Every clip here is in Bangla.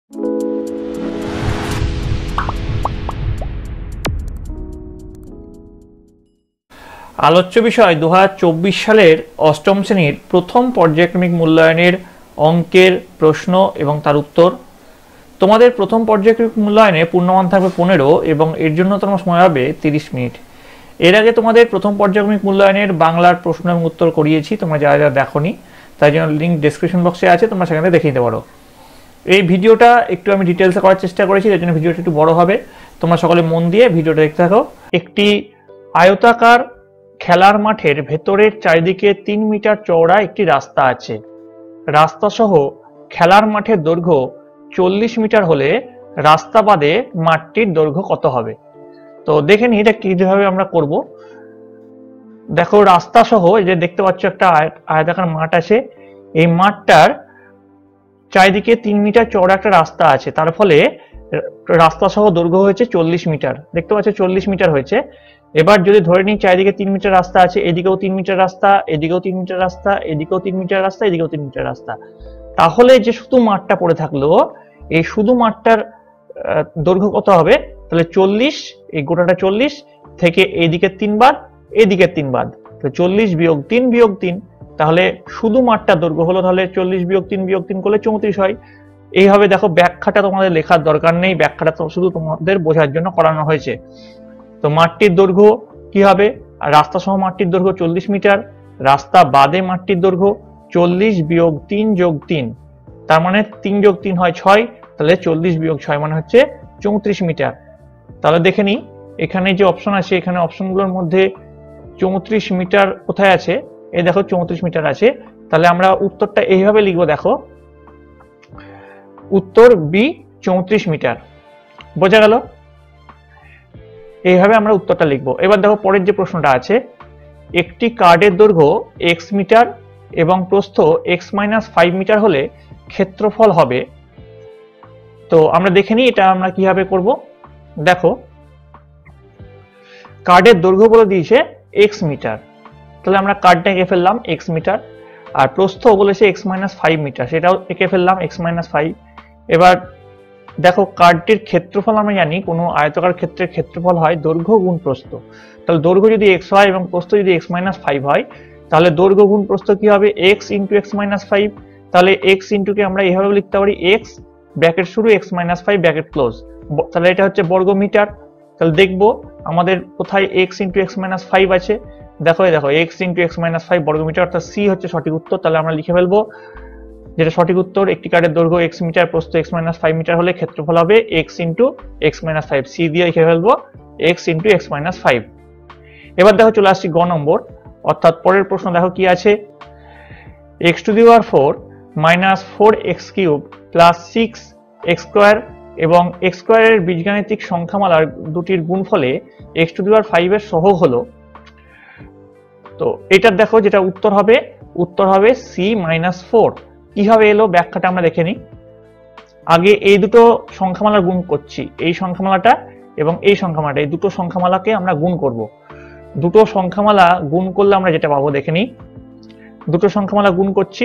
আলোচ্য বিষয় 2024 সালের অষ্টম শ্রেণীর প্রথম পর্যায়ক্রমিক মূল্যায়নের অঙ্কের প্রশ্ন এবং তার উত্তর। তোমাদের প্রথম পর্যায়ক্রমিক মূল্যায়নে পূর্ণমান থাকবে 15 এবং এর জন্য তোমার সময় হবে 30 মিনিট। এর আগে তোমাদের প্রথম পর্যায়ক্রমিক মূল্যায়নের বাংলার প্রশ্ন এবং উত্তর করিয়েছি, তোমরা যারা যারা দেখোনি তাই জন্য লিঙ্ক ডেসক্রিপশন বক্সে আছে, তোমরা সেখানে দেখে নিতে পারো। এই ভিডিওটা একটু আমি ডিটেলসে করার চেষ্টা করেছি, তার জন্য ভিডিওটা একটু বড় হবে। তোমরা সকলে মন দিয়ে ভিডিওটা দেখতে থাকো। একটি আয়তাকার খেলার মাঠের ভেতরের চারিদিকে 3 মিটার চওড়া একটি রাস্তা আছে। রাস্তা সহ খেলার মাঠের দৈর্ঘ্য 40 মিটার হলে রাস্তা বাদে মাঠটির দৈর্ঘ্য কত হবে? তো দেখে নিই এটা কিভাবে আমরা করব। দেখো রাস্তা সহ এই যে দেখতে পাচ্ছ একটা আয়তাকার মাঠ আছে, এই মাঠটার চারিদিকে 3 মিটার চওড়া একটা রাস্তা আছে, তার ফলে রাস্তা সহ দৈর্ঘ্য হয়েছে 40 মিটার। দেখতে পাচ্ছ 40 মিটার হয়েছে। এবার যদি ধরে নিই চারিদিকে 3 মিটার রাস্তা আছে, এদিকেও 3 মিটার রাস্তা, এদিকেও 3 মিটার রাস্তা, এদিকেও 3 মিটার রাস্তা, এদিকেও 3 মিটার রাস্তা, তাহলে যে শুধু মাঠটা পড়ে থাকলো, এই শুধু মাঠটার দৈর্ঘ্য কত হবে? তাহলে 40, এই গোটাটা 40 থেকে এদিকে 3 বাদ, এদিকে 3 বাদ, তাহলে 40 বিয়োগ 3 বিয়োগ 3, তাহলে শুধু মাঠটার দৈর্ঘ্য হলো, তাহলে 40 বিয়োগ 3 বিয়োগ 3 করলে 34 হয়। এইভাবে দেখো ব্যাখ্যাটা তোমাদের লেখার দরকার নেই, ব্যাখ্যাটা তো শুধু তোমাদের বোঝার জন্য করানো হয়েছে। তো মাঠটির দৈর্ঘ্য কি হবে? আর রাস্তা সহ মাঠটির দৈর্ঘ্য 40 মিটার, রাস্তা বাদে মাঠটির দৈর্ঘ্য 40 বিয়োগ 3 যোগ 3, তার মানে 3 যোগ 3 হয় 6, তাহলে 40 বিয়োগ 6 মানে হচ্ছে 34 মিটার। তাহলে দেখে নিই এখানে যে অপশন আছে, এখানে অপশনগুলোর মধ্যে 34 মিটার কোথায় আছে? এই দেখো 34 মিটার আছে। তাহলে আমরা উত্তরটা এইভাবে লিখবো, দেখো উত্তর বি 34 মিটার। বোঝা গেল? এইভাবে আমরা উত্তরটা লিখবো। এবার দেখো পরের যে প্রশ্নটা আছে, একটি কার্ডের দৈর্ঘ্য x মিটার এবং প্রস্থ x-5 মিটার হলে ক্ষেত্রফল হবে। তো আমরা দেখে নিই এটা আমরা কিভাবে করব। দেখো কার্ডের দৈর্ঘ্য বলে দিয়েছে x মিটার, তাহলে আমরা কার্ডটা এঁকে ফেললাম x মিটার, আর প্রস্থ বলেছে x-5 মিটার, সেটাও এঁকে ফেললাম x-5। এবার দেখো কার্ডটির ক্ষেত্রফল আমরা জানি কোনো আয়তাকার ক্ষেত্রের ক্ষেত্রফল হয় দৈর্ঘ্য গুণ প্রস্থ। তাহলে দৈর্ঘ্য যদি x হয় এবং প্রস্থ যদি x-5 হয়, তাহলে দৈর্ঘ্য গুণ প্রস্থ কি হবে? x into x-5। তাহলে x ইন্টু কে আমরা এইভাবে লিখতে পারি x ব্র্যাকেট শুরু x-5 ব্র্যাকেট ক্লোজ, তাহলে এটা হচ্ছে বর্গ মিটার। তাহলে দেখবো আমাদের কোথায় x ইন্টু x-5 আছে। দেখো দেখো x ইন্টু x-5 বর্গ মিটার, অর্থাৎ c হচ্ছে সঠিক উত্তর। তাহলে আমরা লিখে ফেলবো যেটা সঠিক উত্তর, একটি কার্ডের দৈর্ঘ্য x মিটার, প্রস্থ x-5 মিটার হলে ক্ষেত্রফল হবে x ইন্টু x-5। c দিয়ে লিখে ফেলবো x ইন্টু x-5। এবার দেখো চলে আসছি গ নম্বর, অর্থাৎ পরের প্রশ্ন দেখো কি আছে, x⁴ minus 4x³ plus 6x² এবং x² এর বীজগাণিতিক সংখ্যামালার দুটির গুণফলে x⁵ এর সহগ হলো। তো এটার দেখো যেটা উত্তর হবে c-4। কিভাবে এলো ব্যাখ্যাটা আমরা দেখে নিই। আগে এই দুটো সংখ্যামালার গুণ করছি, এই সংখ্যামালাটা এবং এই সংখ্যামালাটা, এই দুটো সংখ্যামালাকে আমরা গুণ করব। দুটো সংখ্যামালা গুণ করলে আমরা যেটা পাবো দেখে নিই। দুটো সংখ্যামালা গুণ করছি,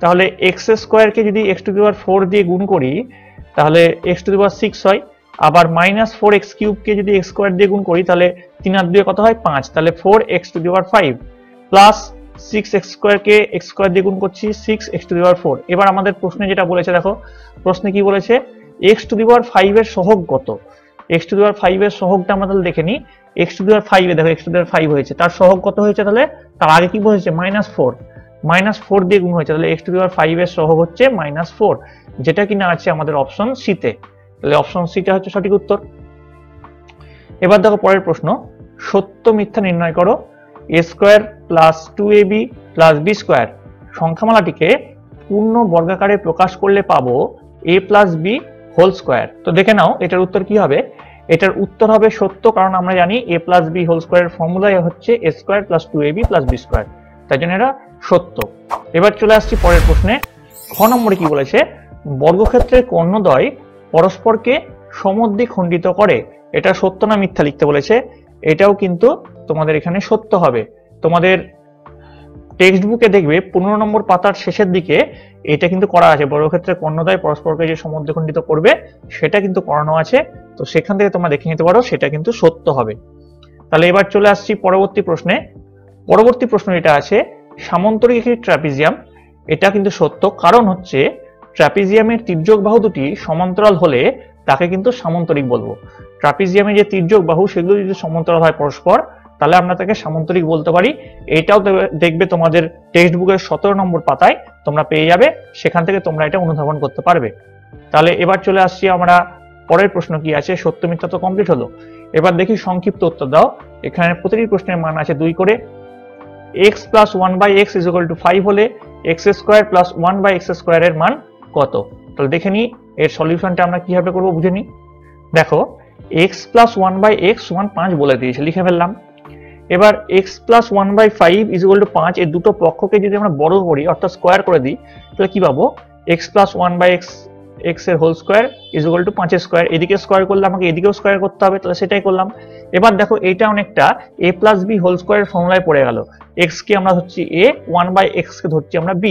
তাহলে x² কে যদি x⁴ দিয়ে গুণ করি তাহলে x⁶ হয়, আবার -4x³ কে যদি x² দিয়ে গুণ করি তাহলে 3 আর 2 কত হয়? 5, তাহলে 4x⁵ প্লাস 6x² কে x² দিয়ে গুণ করছি 6x⁴। এবার আমাদের প্রশ্নে যেটা বলেছে, দেখো প্রশ্নে কি বলেছে, x⁵ এর সহগ কত? x⁵ এর সহগটা আমরা তাহলে দেখে নিই। x⁵ এ দেখো x⁵ হয়েছে, তার সহগ কত হয়েছে? তাহলে তার আগে কি বলেছে? -4 দিয়ে গুণ হয়েছে, তাহলে x⁵ এর সহগ হচ্ছে -4, যেটা কিনা আছে আমাদের অপশন সিতে। তাহলে অপশন সিটা হচ্ছে সঠিক উত্তর। এবার দেখো পরের প্রশ্ন, সত্য মিথ্যা নির্ণয় করো। a² plus 2ab plus b² সংখ্যামালাটিকে পূর্ণ বর্গাকারে প্রকাশ করলে পাবো a plus b whole square. তো দেখে নাও এটার উত্তর কি হবে। এটার উত্তর হবে সত্য, কারণ আমরা জানি a প্লাস b হোল স্কোয়ারের ফর্মুলাই হচ্ছে a² plus 2ab plus b², তাই জন্য এটা সত্য। এবার চলে আসছি পরের প্রশ্নে। খ নম্বরে কি বলেছে, বর্গক্ষেত্রের কর্ণদ্বয় পরস্পরকে সমদ্বিখণ্ডিত করে। এটা সত্য না মিথ্যা লিখতে বলেছে, এটাও কিন্তু তোমাদের এখানে সত্য হবে। তোমাদের টেক্সট বুকে দেখবে 15 নম্বর পাতার শেষের দিকে এটা কিন্তু করা আছে, বর্গক্ষেত্রের কর্ণদ্বয় পরস্পরকে যে সমদ্বিখণ্ডিত করবে সেটা কিন্তু করানো আছে। তো সেখান থেকে তোমরা দেখে নিতে পারো, সেটা কিন্তু সত্য হবে। তাহলে এবার চলে আসছি পরবর্তী প্রশ্নে। পরবর্তী প্রশ্ন এটা আছে, সামান্তরিক একটি ট্রাপিজিয়াম, এটা কিন্তু সত্য, কারণ হচ্ছে ট্রাপিজিয়ামের তির্যক বাহু দুটি সমান্তরাল হলে তাকে কিন্তু সামান্তরিক বলবো। ট্রাপিজিয়ামের যে তির্যক বাহু সেগুলো যদি সমান্তরাল হয় পরস্পর, তাহলে আমরা তাকে সামান্তরিক বলতে পারি। এটাও দেখবে তোমাদের টেক্সট বুকের 17 নম্বর পাতায় তোমরা পেয়ে যাবে, সেখান থেকে তোমরা এটা অনুধাবন করতে পারবে। তাহলে এবার চলে আসছি আমরা পরের প্রশ্ন কি আছে, সত্য মিথ্যা তো কমপ্লিট হলো। এবার দেখি সংক্ষিপ্ত উত্তর দাও। এখানে প্রতিটি প্রশ্নের মান আছে 2 করে। x plus 1/x is equal to 5 হলে x square plus 1/x square এর মান কত? তাহলে দেখে নিই এর সলিউশনটা আমরা কিভাবে করবো, বুঝে নিই। দেখো x প্লাস 1/x সমান 5 বলে দিয়েছে, লিখে ফেললাম। এবার x plus 1/5 is equal to 5, এর দুটো পক্ষকে যদি আমরা বর্গ করি অর্থাৎ স্কোয়ার করে দিই, তাহলে কি পাবো? x প্লাস 1/x x এর whole square is equal to 5 এর স্কোয়ার। এদিকে স্কোয়ার করলে আমাকে এদিকেও স্কোয়ার করতে হবে, তাহলে সেটাই করলাম। এবার দেখো এটা অনেকটা a প্লাস বি হোল স্কোয়ারের ফর্মুলায় পড়ে গেল। x কে আমরা ধরছি a, 1/x কে ধরছি আমরা b,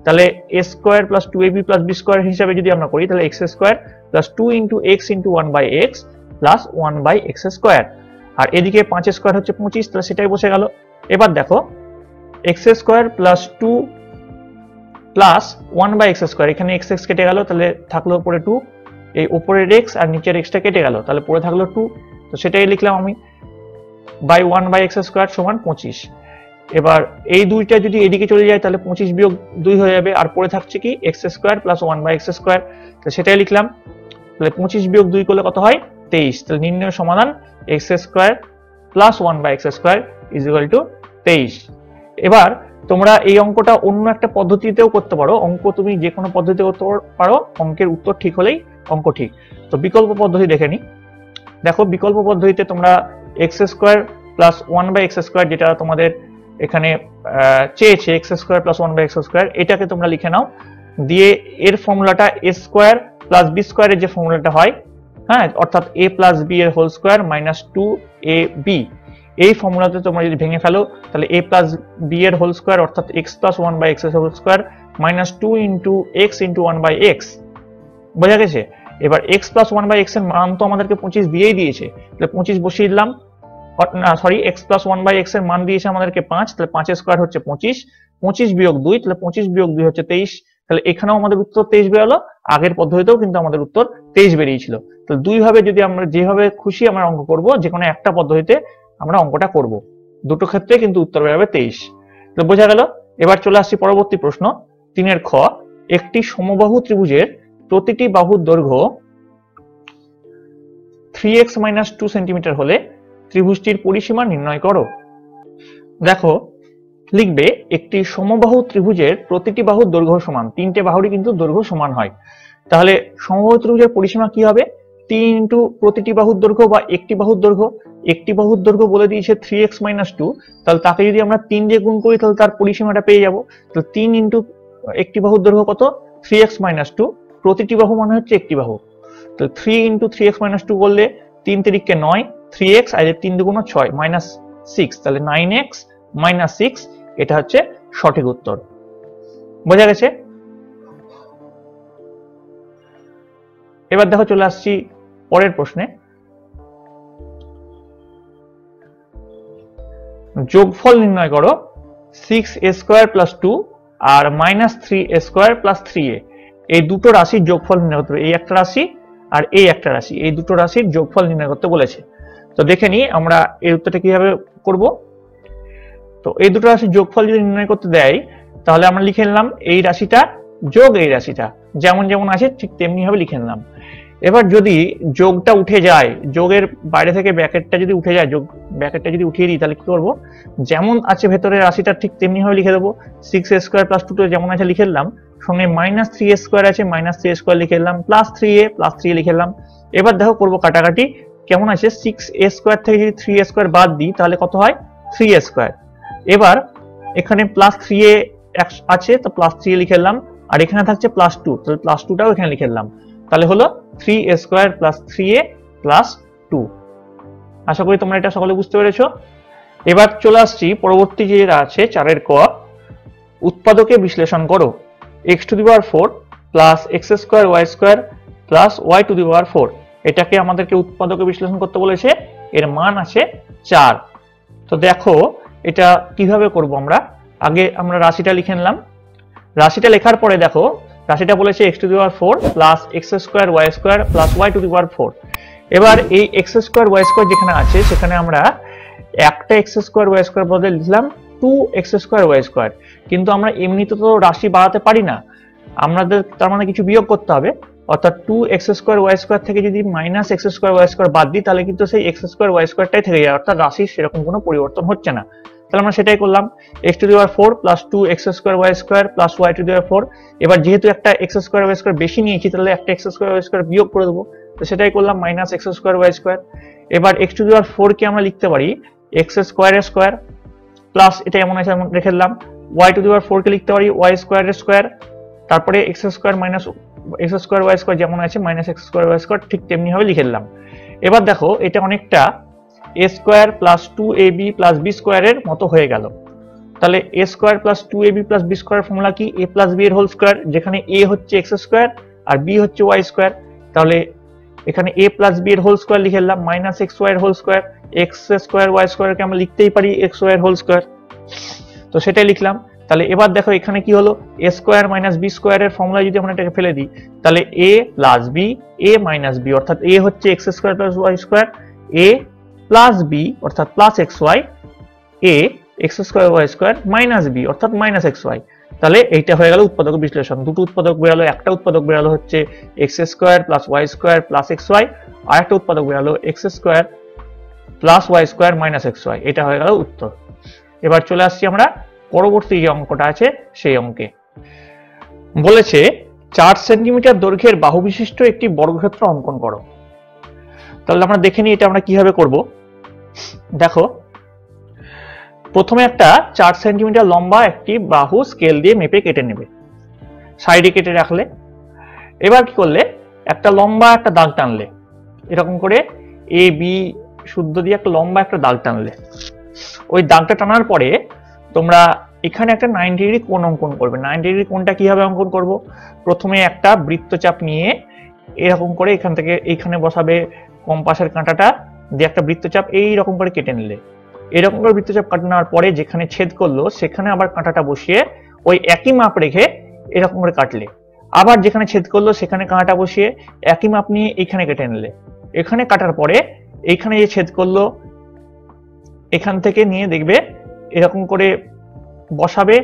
তাহলে a square plus 2ab plus b square হিসাবে যদি আমরা করি, তাহলে x square plus 2 into x into 1/x plus 1/x square. আর এদিকে 5 স্কোয়ার হচ্ছে 25, তাহলে সেটাই বসে গেল। এবার দেখো x square plus 2 plus 1/x square, এখানে x x কেটে গেল, তাহলে থাকলো উপরে 2, এই উপরের x আর নিচের xটা কেটে গেল, তাহলে পরে থাকলো 2, তো সেটাই লিখলাম আমি, বাই 1/x স্কোয়ার সমান 25। এবার এই দুইটা যদি এদিকে চলে যায় তাহলে 25 বিয়োগ 2 হয়ে যাবে, আর পরে থাকছে কি x square plus 1/x square, তো সেটাই লিখলাম। তাহলে 25 বিয়োগ 2 করলে কত হয়? 23। তাহলে নির্ণয় সমাধান x square plus 1/x square is equal two 23। এবার তোমরা এই অঙ্কটা অন্য একটা পদ্ধতিতেও করতে পারো, অঙ্ক তুমি যে কোনো পদ্ধতিতে করতে পারো, অঙ্কের উত্তর ঠিক হলেই অঙ্ক ঠিক। তো বিকল্প পদ্ধতি দেখে নি। দেখো বিকল্প পদ্ধতিতে তোমরা x square plus 1/x square, যেটা তোমাদের এখানে চেয়েছে x square plus 1/x square, এটাকে তোমরা লিখে নাও, দিয়ে এর ফর্মুলাটা a স্কোয়ার প্লাস b স্কোয়ারের যে ফর্মুলাটা হয়, হ্যাঁ, অর্থাৎ a প্লাস b এর হোল স্কোয়ার মাইনাস 2ab, এই ফর্মুলাতে তোমরা যদি ভেঙে ফেলো তাহলে a প্লাস b এর হোল স্কোয়ার অর্থাৎ x প্লাস 1/x এর whole square minus 2 into x into 1/x, বোঝা গেছে? এবার x প্লাস 1/x এর মান তো আমাদেরকে 25 দিয়েই দিয়েছে, তাহলে 25 বসিয়ে দিলাম, না সরি, x প্লাস 1/x এর মান দিয়েছে আমাদেরকে 5, তাহলে 5 এর স্কোয়ার হচ্ছে 25, 25 বিয়োগ 2, তাহলে 25 বিয়োগ 2 হচ্ছে 23, তাহলে এখানেও আমাদের উত্তর 23 বেরোলো, আগের পদ্ধতিতেও কিন্তু আমাদের উত্তর 23 বেরিয়েছিল। তাহলে দুই ভাবে যদি আমরা যেভাবে খুশি আমরা অঙ্ক করব, যে কোনো একটা পদ্ধতিতে আমরা অঙ্কটা করব, দুটো ক্ষেত্রে কিন্তু উত্তর বেরোবে 23। তো বোঝা গেল। এবার চলে আসছি পরবর্তী প্রশ্ন 3 খ। একটি সমবাহু ত্রিভুজের প্রতিটি বাহুর দৈর্ঘ্য 3x - 2 সেন্টিমিটার হলে ত্রিভুজটির পরিসীমা নির্ণয় করো। দেখো লিখবে একটি সমবাহু ত্রিভুজের প্রতিটি বাহুর দৈর্ঘ্য সমান, তিনটে বাহুরই কিন্তু দৈর্ঘ্য সমান হয়, তাহলে সমবাহু ত্রিভুজের পরিসীমা কি হবে? 3 ইন্টু প্রতিটি বাহুর দৈর্ঘ্য বা একটি বাহুর দৈর্ঘ্য, একটি বাহুর দৈর্ঘ্য বলে দিয়েছে 3x - 2, তাহলে তাকে যদি আমরা 3 দিয়ে গুণ করি তাহলে তার পরিসীমাটা পেয়ে যাব। তো 3 ইন্টু একটি বাহুর দৈর্ঘ্য কত? 3x - 2, প্রতিটি বাহু মানে হচ্ছে একটি বাহু, তো 3 ইন্টু 3x - 2 করলে 3 তিরিকে 9, 3x আর 3 দুগুণ 6 মাইনাস 6, তাহলে 9x - 6, এটা হচ্ছে সঠিক উত্তর। বোঝা গেছে? এবার দেখো চলে আসছি পরের প্রশ্নে। যোগফল নির্ণয় করো 6a স্কোয়ার প্লাস 2 আর minus 3a square plus 3a, এই দুটো রাশির যোগফল নির্ণয় করতে হবে। এই একটা রাশি আর এই একটা রাশি, এই দুটো রাশির যোগফল নির্ণয় করতে বলেছে। তো দেখে নিই আমরা এই উত্তরটা কিভাবে করব। তো এই দুটো রাশির যোগফল যদি নির্ণয় করতে দেয় তাহলে আমরা লিখে নিলাম এই রাশিটা যোগ এই রাশিটা, যেমন যেমন আছে ঠিক তেমনি ভাবে লিখে নিলাম। এবার যদি যোগটা উঠে যায়, যোগের বাইরে থেকে ব্র্যাকেটটা যদি উঠে যায়, যোগ ব্র্যাকেটটা যদি উঠিয়ে দিই তাহলে কি করবো? যেমন আছে ভেতরের রাশিটা ঠিক তেমনি ভাবে লিখে দেবো। 6a স্কোয়ার প্লাস 2 যেমন আছে লিখে দিলাম, সঙ্গে মাইনাস 3a স্কোয়ার আছে, মাইনাস 3a স্কোয়ার লিখে দিলাম, প্লাস 3a লিখে দিলাম। এবার দেখো করবো কাটাকাটি, কেমন আছে? 6a স্কোয়ার থেকে যদি 3a স্কোয়ার বাদ দিই তাহলে কত হয়? 3a square. এবার এখানে প্লাস 3a আছে, তো প্লাস 3a লিখে দিলাম, আর এখানে থাকছে প্লাস 2, তাহলে প্লাস 2টাও এখানে লিখে দিলাম, তাহলে হলো 3a square plus 3a plus 2। আশা করি তোমরা এটা সকলে বুঝতে পেরেছো। এবার চলে আসছি পরবর্তী যেটা আছে 4 ক। উৎপাদকে বিশ্লেষণ করো। x to the power 4 plus x square Y square plus y to the power 4। এটাকে আমাদেরকে উৎপাদকে বিশ্লেষণ করতে বলেছে, এর মান আছে 4। তো দেখো এটা কিভাবে করব আমরা, আগে আমরা রাশিটা লিখে নিলাম। রাশিটা লেখার পরে দেখো রাশিটা বলেছে x to the power 4 plus x square Y square plus y to the power 4। এবার এই এক্স স্কোয়ার ওয়াই স্কোয়ার যেখানে আছে সেখানে আমরা একটা এক্স স্কোয়ার ওয়াই স্কোয়ার বদলে লিখলাম 2x স্কোয়ার ওয়াই স্কোয়ার। কিন্তু আমরা এমনিতে তো রাশি বাড়াতে পারি না, আমাদের তার মানে কিছু বিয়োগ করতে হবে, অর্থাৎ 2x স্কোয়ার ওয়াই স্কোয়ার থেকে যদি minus X square Y square বাদ দিই তাহলে কিন্তু সেই এক্স স্কোয়ার ওয়াই স্কোয়ারটাই থেকে যায়, অর্থাৎ রাশির সেরকম কোনো পরিবর্তন হচ্ছে না। তাহলে আমরা সেটাই করলাম, x to the power 4 plus 2x square Y square plus y to the power 4। এবার যেহেতু একটা এক্স স্কোয়ার ওয়াই স্কোয়ার বেশি নিয়েছি তাহলে একটা এক্স স্কোয়ার ওয়াই স্কোয়ার বিয়োগ করে দেবো, তো সেটাই করলাম minus X square Y square. এবার x টু দি পাওয়ার 4 কে আমরা লিখতে পারি এক্স স্কোয়ারের স্কোয়ার প্লাস এটা এমন আছে এমন রেখে দিলাম, ওয়াই টু দি পাওয়ার 4 কে লিখতে পারি ওয়াই স্কোয়ারের স্কোয়ার, তারপরে X square minus X square Y square যেমন আছে minus X square Y square ঠিক তেমনি ভাবে লিখে দিলাম। এবার দেখো এটা অনেকটা a square plus 2ab plus b স্কোয়ারের মতো হয়ে গেল। তাহলে a square plus 2ab plus b square formula কি, a প্লাস b এর হোল স্কোয়ার, যেখানে a হচ্ছে এক্স স্কোয়ার আর b হচ্ছে ওয়াই স্কোয়ার। তাহলে এখানে a প্লাস b এর হোল স্কোয়ার লিখে দিলাম মাইনাস এক্স ওয়াই এর whole square, x square y স্কোয়ারকে আমরা লিখতেই পারি এক্স ওয়াই এর হোল স্কোয়ার, তো সেটাই লিখলাম। তাহলে এবার দেখো এখানে কি হলো, a স্কোয়ার মাইনাস b স্কোয়ারের ফর্মুলা যদি আমরা এটাকে ফেলে দিই তাহলে a plus b a minus b, অর্থাৎ a হচ্ছে x square plus Y square, a plus b অর্থাৎ plus x Y, a X square Y square minus b অর্থাৎ মাইনাস এক্স ওয়াই। তাহলে এইটা হয়ে গেল উৎপাদক বিশ্লেষণ। দুটো উৎপাদক বেরালো, একটা উৎপাদক বেরালো হচ্ছে x square plus Y square plus x y, আর একটা উৎপাদক বেরালো x square plus Y square minus x y. এটা হয়ে গেল উত্তর। এবার চলে আসছি আমরা পরবর্তী যে অঙ্কটা আছে সেই অঙ্কে। বলেছে 4 সেন্টিমিটার দৈর্ঘ্যের বাহু বিশিষ্ট একটি বর্গক্ষেত্র অঙ্কন করো। তাহলে আমরা দেখে নিই এটা আমরা কিভাবে করব। দেখো প্রথমে একটা 4 সেন্টিমিটার লম্বা একটি বাহু স্কেল দিয়ে মেপে কেটে নেবে, সাইডে কেটে রাখলে। এবার কি করলে, একটা লম্বা একটা দাগ টানলে, এরকম করে এ বি শুদ্ধ দিয়ে একটা লম্বা একটা দাগ টানলে। ওই দাগটা টানার পরে তোমরা এখানে একটা 90 ডিগ্রি কোণ অঙ্কন করবে। 90 ডিগ্রি কোণটা কিভাবে অঙ্কন করব, প্রথমে একটা বৃত্তচাপ নিয়ে এরকম করে এখান থেকে এইখানে বসাবে কম্পাসের কাঁটাটা দিয়ে একটা বৃত্তচাপ এইরকম করে কেটে নিলে। এরকম করে বৃত্তচাপ কাটে নেওয়ার পরে যেখানে ছেদ করলো সেখানে আবার কাঁটাটা বসিয়ে ওই একই মাপ রেখে এরকম করে কাটলে। আবার যেখানে ছেদ করলো সেখানে কাঁটাটা বসিয়ে একই মাপ নিয়ে এইখানে কেটে নিলে। এখানে কাটার পরে এইখানে যে ছেদ করলো এখান থেকে নিয়ে দেখবে এরকম করে বসাবে,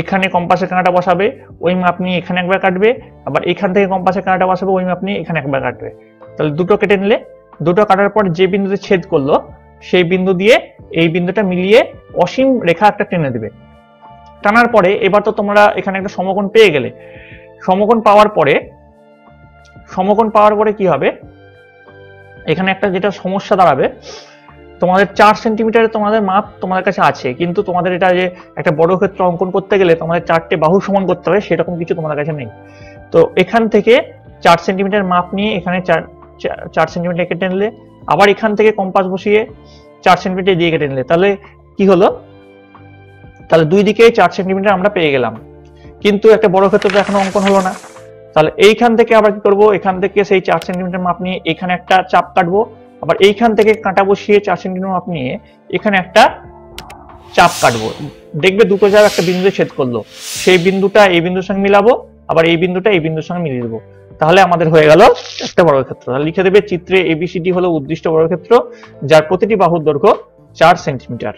এখানে কম্পাসের কাঁটাটা বসাবে, ওই মাপ নিয়ে এখানে একবার কাটবে, আবার এখান থেকে কম্পাসের কাঁটাটা বসাবে, ওই মাপ নিয়ে এখানে একবার কাটবে। তাহলে দুটো কেটে নিলে। দুটো কাটার পর যে বিন্দুতে ছেদ করলো সেই বিন্দু দিয়ে এই বিন্দুটা মিলিয়ে অসীম রেখা একটা টেনে দেবে। টানার পরে এবার তো তোমরা এখানে একটা সমকোণ পেয়ে গেলে। সমকোণ পাওয়ার পরে কি হবে, এখানে একটা যেটা সমস্যা দাঁড়াবে, তোমাদের 4 সেন্টিমিটারের তোমাদের মাপ তোমাদের কাছে আছে, কিন্তু তোমাদের এটা যে একটা বর্গক্ষেত্র অঙ্কন করতে গেলে তোমাদের 4টে বাহু সমান করতে হবে, সেরকম কিছু তোমাদের কাছে নেই। তো এখান থেকে 4 সেন্টিমিটার মাপ নিয়ে এখানে 4 সেন্টিমিটার কেটে নিলে, আবার এখান থেকে কম্পাস বসিয়ে 4 সেন্টিমিটার দিয়ে কেটে নিলে। তাহলে কি হলো, তাহলে দুই দিকে 4 সেন্টিমিটার আমরা পেয়ে গেলাম, কিন্তু একটা বর্গক্ষেত্র তো এখনো অঙ্কন হলো না। তাহলে এইখান থেকে আবার কি করবো, এখান থেকে সেই 4 সেন্টিমিটার মাপ নিয়ে এখানে একটা চাপ কাটবো, আবার এইখান থেকে কাঁটা বসিয়ে 4 সেন্টিমিটার মাপ নিয়ে এখানে একটা চাপ কাটবো। দেখবে দুটো চাপ একটা বিন্দুতে ছেদ করলো, সেই বিন্দুটা এই বিন্দুর সঙ্গে মিলাবো, আবার এই বিন্দুটা এই বিন্দুর সঙ্গে মিলিয়ে দেবো। তাহলে আমাদের হয়ে গেল একটা বর্গক্ষেত্র। তাহলে লিখে দেবে চিত্রে এবিসিডি হলো উদ্দিষ্ট বর্গক্ষেত্র যার প্রতিটি বাহুর দৈর্ঘ্য 4 সেন্টিমিটার।